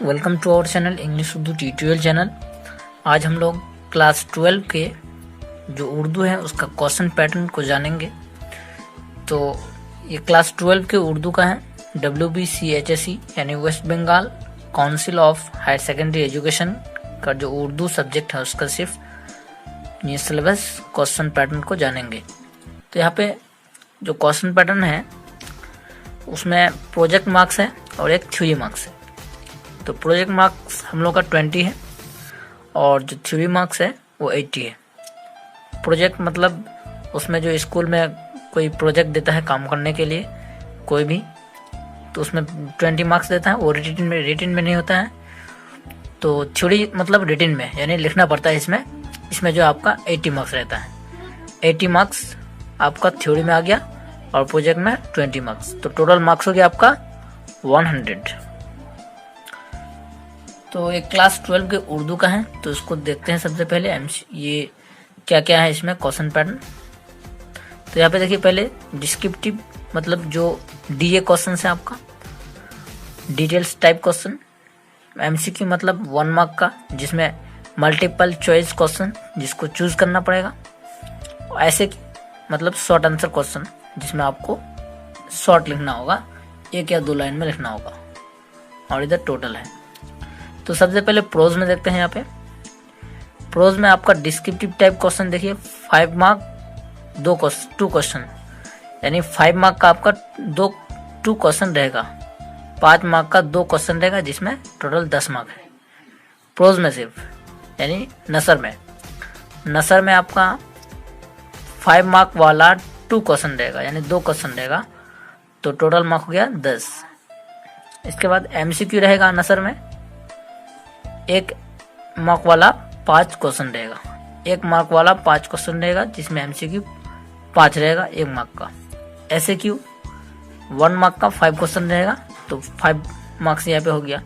Welcome to our channel English Urdu tutorial channel. आज हम लोग क्लास 12 के जो उर्दू है उसका क्वेश्चन पैटर्न को जानेंगे। तो ये क्लास 12 के उर्दू का है। WBCHSE यानी West Bengal Council of Higher Secondary Education का जो उर्दू सब्जेक्ट है उसका सिर्फ ये सिलेबस क्वेश्चन पैटर्न को जानेंगे। तो यहाँ पे जो क्वेश्चन पैटर्न है उसमें प्रोजेक्ट मार्क्स है और एक थ्योरी मार्क्स है। तो प्रोजेक्ट मार्क्स हम लोग का 20 है और जो थ्योरी मार्क्स है वो 80 है। प्रोजेक्ट मतलब उसमें जो स्कूल में कोई प्रोजेक्ट देता है काम करने के लिए कोई भी, तो उसमें 20 मार्क्स देता है। वो रिटिन में नहीं होता है। तो थ्योरी मतलब रिटिन में यानी लिखना पड़ता है। इसमें जो आपका 80 मार्क्स रहता है। 80 मार्क्स आपका थ्योरी में आ गया और प्रोजेक्ट में 20 मार्क्स, तो टोटल मार्क्स हो गया आपका 100। तो एक क्लास 12 के उर्दू का है, तो इसको देखते हैं। सबसे पहले ये क्या क्या है इसमें क्वेश्चन पैटर्न। तो यहाँ पे देखिए, पहले डिस्क्रिप्टिव मतलब जो डीए क्वेश्चन है आपका, डिटेल्स टाइप क्वेश्चन। एमसीक्यू मतलब 1 मार्क का, जिसमें मल्टीपल चॉइस क्वेश्चन जिसको चूज करना पड़ेगा। ऐसे मतलब शॉर्ट आंसर क्वेश्चन जिसमें आपको शॉर्ट लिखना होगा, 1 या 2 लाइन में लिखना होगा। और इधर टोटल है। तो सबसे पहले प्रोज में देखते हैं। यहाँ पे प्रोज में आपका डिस्क्रिप्टिव टाइप क्वेश्चन देखिए, 5 मार्क 2 क्वेश्चन, यानी 5 मार्क का आपका 2 क्वेश्चन रहेगा। 5 मार्क का 2 क्वेश्चन रहेगा, जिसमें टोटल 10 मार्क है प्रोज में सिर्फ। यानी नसर में आपका 5 मार्क वाला 2 क्वेश्चन रहेगा, यानी 2 क्वेश्चन रहेगा, तो टोटल मार्क हो गया 10। इसके बाद एमसीक्यू रहेगा नसर में, 1 मार्क वाला 5 क्वेश्चन रहेगा। 1 मार्क वाला 5 क्वेश्चन रहेगा, जिसमें एमसीक्यू 5 रहेगा 1 मार्क का। एसएक्यू 1 मार्क का 5 क्वेश्चन रहेगा, तो 5 मार्क्स यहाँ पे हो गया।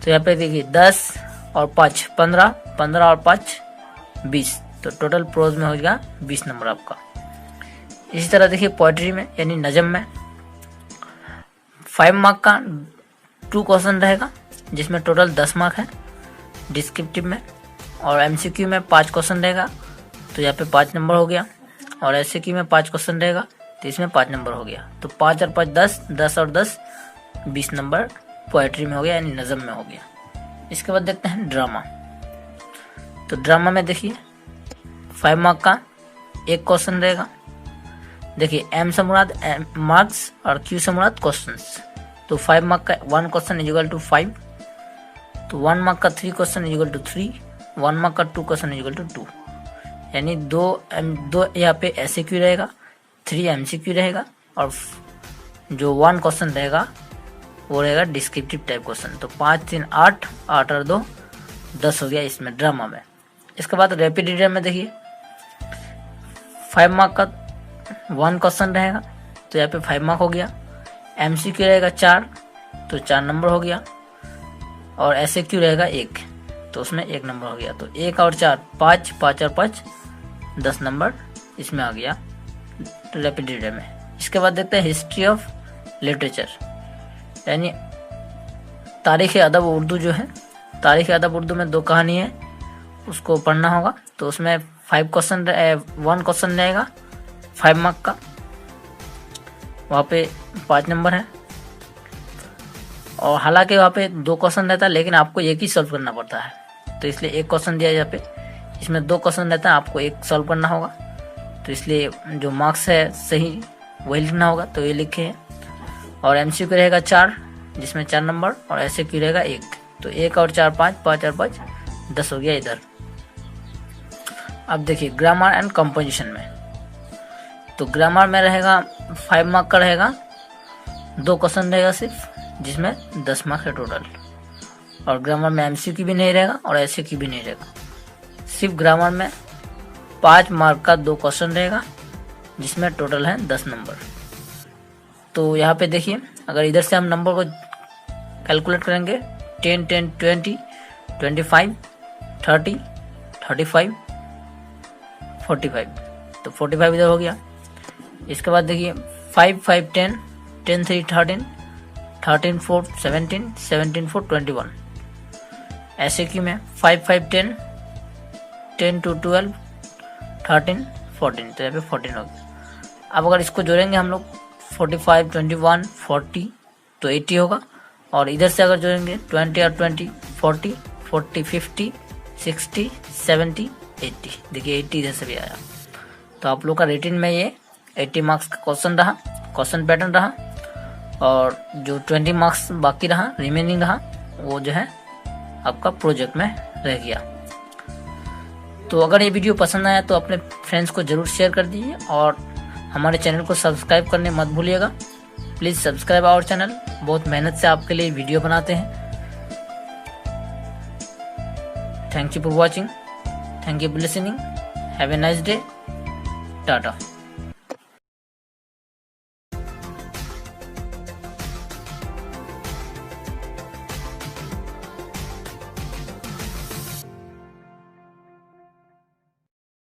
तो यहाँ पे देखिए 10 और 5 15, 15 और 5 20, तो टोटल प्रोज में हो गया 20 नंबर आपका। इसी तरह देखिए पोएट्री में यानी नज़म में 5 मार्क का 2 क्वेश्चन रहेगा, जिसमें टोटल 10 मार्क है डिस्क्रिप्टिव में। और एमसीक्यू में 5 क्वेश्चन रहेगा, तो यहाँ पे 5 नंबर हो गया। और एसएक्यू में 5 क्वेश्चन रहेगा, तो इसमें 5 नंबर हो गया। तो 5 और 5 10, 10 और 10 20 नंबर पोएट्री में हो गया, यानी नज़म में हो गया। इसके बाद देखते हैं ड्रामा। तो ड्रामा में देखिए 5 मार्क का 1 क्वेश्चन रहेगा। देखिए एम से मुराद मार्क्स और क्यू से मुराद क्वेश्चंस। तो 5 मार्क का 1 क्वेश्चन इज इक्वल टू 5, तो 1 मार्क का 3 question is equal to 3, 1 mark का 2 क्वेश्चन इज इक्वल टू 2, यानी 2 यहाँ पे एसएक्यू रहेगा, 3 एमसीक्यू रहेगा, और जो 1 क्वेश्चन रहेगा वो रहेगा डिस्क्रिप्टिव टाइप क्वेश्चन। तो 5 3 8, 8 और 2 10 हो गया इसमें ड्रामा में। इसके बाद रैपिड रीडर में देखिए 5 मार्क का 1 क्वेश्चन रहेगा, तो यहाँ पे 5 मार्क हो गया। एमसीक्यू रहेगा 4, तो 4 नंबर हो गया। और एसएक्यू रहेगा 1, तो उसमें 1 नंबर हो गया। तो 1 और 4 5, 5 और 5 10 नंबर इसमें आ गया रैपिड रीडर में। इसके बाद देखते हैं हिस्ट्री ऑफ लिटरेचर, यानी तारीख़ अदब उर्दू जो है। तारीख़ अदब उर्दू में 2 कहानी है, उसको पढ़ना होगा। तो उसमें 1 क्वेश्चन रहेगा 5 मार्क का, वहाँ पे 5 नंबर है। और हालांकि वहाँ पे 2 क्वेश्चन रहता है, लेकिन आपको एक ही सॉल्व करना पड़ता है, तो इसलिए 1 क्वेश्चन दिया यहाँ पे। इसमें 2 क्वेश्चन रहता है, आपको 1 सॉल्व करना होगा, तो इसलिए जो मार्क्स है सही वही लिखना होगा, तो ये लिखे हैं। और एमसीक्यू रहेगा 4, जिसमें 4 नंबर, और एसएक्यू रहेगा 1, तो 1 और 4 5, 5 और 5 10 हो गया इधर। अब देखिए ग्रामर एंड कंपोजिशन में। तो ग्रामर में रहेगा 5 मार्क का रहेगा, 2 क्वेश्चन रहेगा सिर्फ, जिसमें 10 मार्क्स है टोटल। और ग्रामर में एमसीक्यू भी नहीं रहेगा और एसएक्यू भी नहीं रहेगा। सिर्फ ग्रामर में 5 मार्क का 2 क्वेश्चन रहेगा, जिसमें टोटल है 10 नंबर। तो यहाँ पे देखिए, अगर इधर से हम नंबर को कैलकुलेट करेंगे 10 10 20 25 30 35 45, तो 45 इधर हो गया। इसके बाद देखिए 5 5 10 10 3 13 13 4 17 17 4 21, SAQ में 5, 5, 10, 10 to 12, 13, 14, तो यहाँ पे 14 हो गया। अब अगर इसको जोड़ेंगे हम लोग 45, 21, 40 तो 80 होगा। और इधर से अगर जोड़ेंगे 20 और 20, 40, 40, 50, 60, 70, 80, देखिए 80 इधर से भी आया। तो आप लोग का रिटन में ये 80 मार्क्स का क्वेश्चन रहा, क्वेश्चन पैटर्न रहा, और जो 20 मार्क्स बाकी रहा, रिमेनिंग रहा, वो जो है आपका प्रोजेक्ट में रह गया। तो अगर ये वीडियो पसंद आया तो अपने फ्रेंड्स को जरूर शेयर कर दीजिए और हमारे चैनल को सब्सक्राइब करने मत भूलिएगा। प्लीज़ सब्सक्राइब आवर चैनल, बहुत मेहनत से आपके लिए वीडियो बनाते हैं। Thank you for watching, thank you for listening, have a nice day, Tata.